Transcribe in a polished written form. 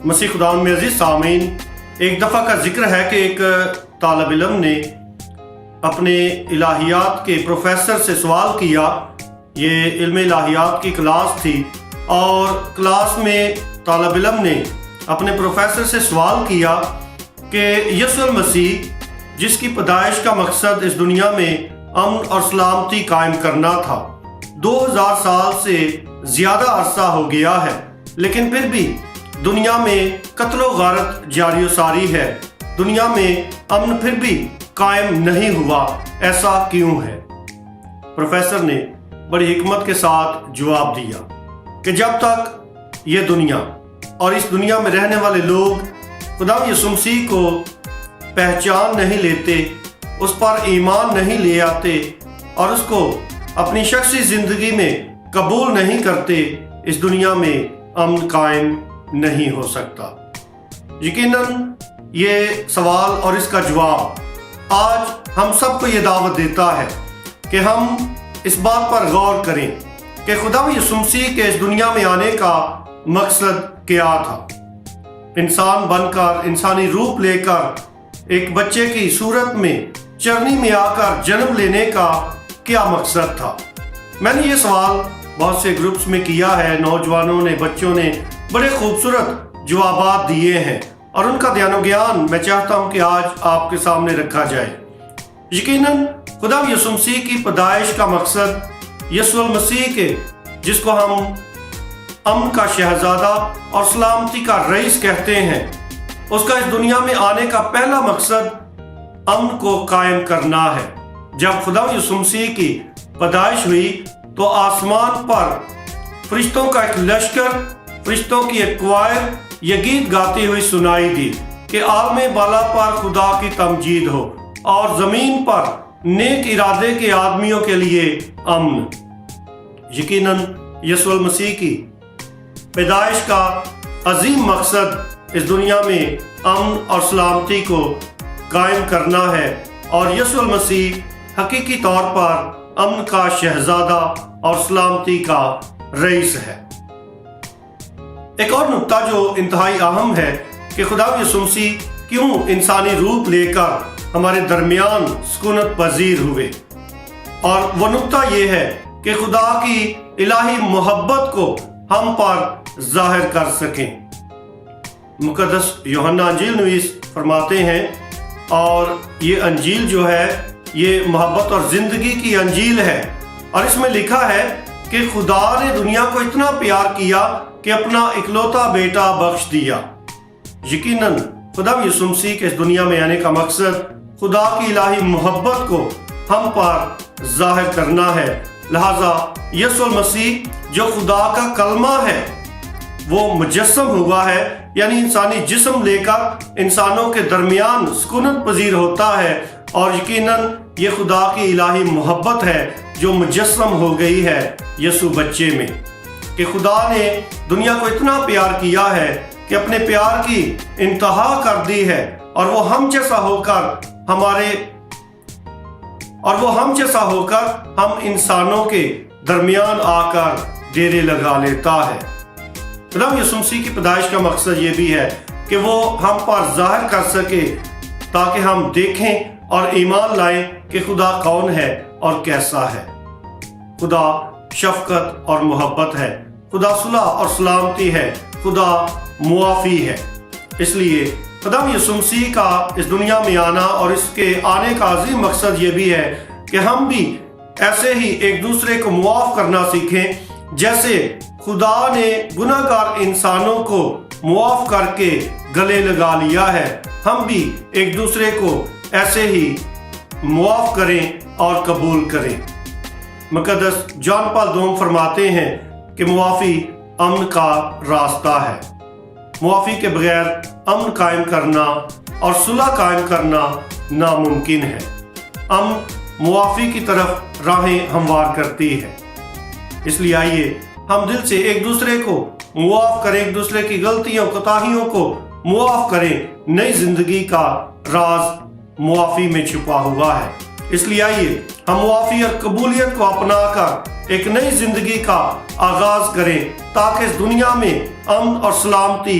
مسیح خدا میں عزیز سامعین، ایک دفعہ کا ذکر ہے کہ ایک طالب علم نے اپنے الہیات کے پروفیسر سے سوال کیا۔ یہ علم الہیات کی کلاس تھی اور کلاس میں طالب علم نے اپنے پروفیسر سے سوال کیا کہ یسوع المسیح جس کی پیدائش کا مقصد اس دنیا میں امن اور سلامتی قائم کرنا تھا، 2000 سال سے زیادہ عرصہ ہو گیا ہے، لیکن پھر بھی دنیا میں قتل و غارت جاری و ساری ہے، دنیا میں امن پھر بھی قائم نہیں ہوا، ایسا کیوں ہے؟ پروفیسر نے بڑی حکمت کے ساتھ جواب دیا کہ جب تک یہ دنیا اور اس دنیا میں رہنے والے لوگ خدا یسوع مسیح کو پہچان نہیں لیتے، اس پر ایمان نہیں لے آتے اور اس کو اپنی شخصی زندگی میں قبول نہیں کرتے، اس دنیا میں امن قائم نہیں ہو سکتا۔ یقیناً یہ سوال اور اس کا جواب آج ہم سب کو یہ دعوت دیتا ہے کہ ہم اس بات پر غور کریں کہ خدا یسوع مسیح کے اس دنیا میں آنے کا مقصد کیا تھا۔ انسان بن کر، انسانی روپ لے کر، ایک بچے کی صورت میں چرنی میں آ کر جنم لینے کا کیا مقصد تھا؟ میں نے یہ سوال بہت سے گروپس میں کیا ہے، نوجوانوں نے، بچوں نے بڑے خوبصورت جوابات دیے ہیں اور ان کا دھیان و گیان میں چاہتا ہوں کہ آج آپ کے سامنے رکھا جائے۔ یقیناً خدا یسوع مسیح کی پیدائش کا مقصد یسوع المسیح کے، جس کو ہم امن کا شہزادہ اور سلامتی کا رئیس کہتے ہیں، اس کا اس دنیا میں آنے کا پہلا مقصد امن کو قائم کرنا ہے۔ جب خدا یسوع مسیح کی پیدائش ہوئی تو آسمان پر فرشتوں کا ایک لشکر، فرشتوں کی ایک کوائر یہ گیت گاتی ہوئی سنائی دی کہ عالم بالا پر خدا کی تمجید ہو اور زمین پر نیک ارادے کے آدمیوں کے لیے امن۔ یقیناً یسوع المسیح کی پیدائش کا عظیم مقصد اس دنیا میں امن اور سلامتی کو قائم کرنا ہے، اور یسوع المسیح حقیقی طور پر امن کا شہزادہ اور سلامتی کا رئیس ہے۔ ایک اور نقطہ جو انتہائی اہم ہے کہ خدا یسوع مسیح کیوں انسانی روپ لے کر ہمارے درمیان سکونت پذیر ہوئے، اور وہ نقطہ یہ ہے کہ خدا کی الہی محبت کو ہم پر ظاہر کر سکیں۔ مقدس یوحنا انجیل نویس فرماتے ہیں، اور یہ انجیل جو ہے یہ محبت اور زندگی کی انجیل ہے، اور اس میں لکھا ہے کہ خدا نے دنیا کو اتنا پیار کیا کہ اپنا اکلوتا بیٹا بخش دیا۔ یقیناً خدا یسوع مسیح کے اس دنیا میں آنے کا مقصد خدا کی الہی محبت کو ہم پر ظاہر کرنا ہے، لہذا یسوع المسیح جو خدا کا کلمہ ہے وہ مجسم ہوا ہے، یعنی انسانی جسم لے کر انسانوں کے درمیان سکونت پذیر ہوتا ہے، اور یقیناً یہ خدا کی الہی محبت ہے جو مجسم ہو گئی ہے یسوع بچے میں، کہ خدا نے دنیا کو اتنا پیار کیا ہے کہ اپنے پیار کی انتہا کر دی ہے، اور وہ ہم جیسا ہو کر ہم انسانوں کے درمیان آ کر ڈیرے لگا لیتا ہے۔ خدا یسوع مسیح کی پیدائش کا مقصد یہ بھی ہے کہ وہ ہم پر ظاہر کر سکے تاکہ ہم دیکھیں اور ایمان لائیں کہ خدا کون ہے اور کیسا ہے۔ خدا شفقت اور محبت ہے، خدا صلح اور سلامتی ہے، خدا معافی ہے۔ اس لیے خدا یسوع مسیح کا اس دنیا میں آنا اور اس کے آنے کا عظیم مقصد یہ بھی ہے کہ ہم بھی ایسے ہی ایک دوسرے کو معاف کرنا سیکھیں، جیسے خدا نے گناہ گار انسانوں کو معاف کر کے گلے لگا لیا ہے، ہم بھی ایک دوسرے کو ایسے ہی معاف کریں اور قبول کریں۔ مقدس جان پال دوم فرماتے ہیں کہ معافی امن کا راستہ ہے۔ معافی کے بغیر امن قائم کرنا اور صلح قائم کرنا ناممکن ہے۔ امن معافی کی طرف راہیں ہموار کرتی ہے۔ اس لیے آئیے ہم دل سے ایک دوسرے کو معاف کریں، ایک دوسرے کی غلطیوں کوتاہیوں کو معاف کریں۔ نئی زندگی کا راز معافی میں چھپا ہوا ہے۔ اس لیے آئیے ہم معافی اور قبولیت کو اپنا کر ایک نئی زندگی کا آغاز کریں، تاکہ اس دنیا میں امن اور سلامتی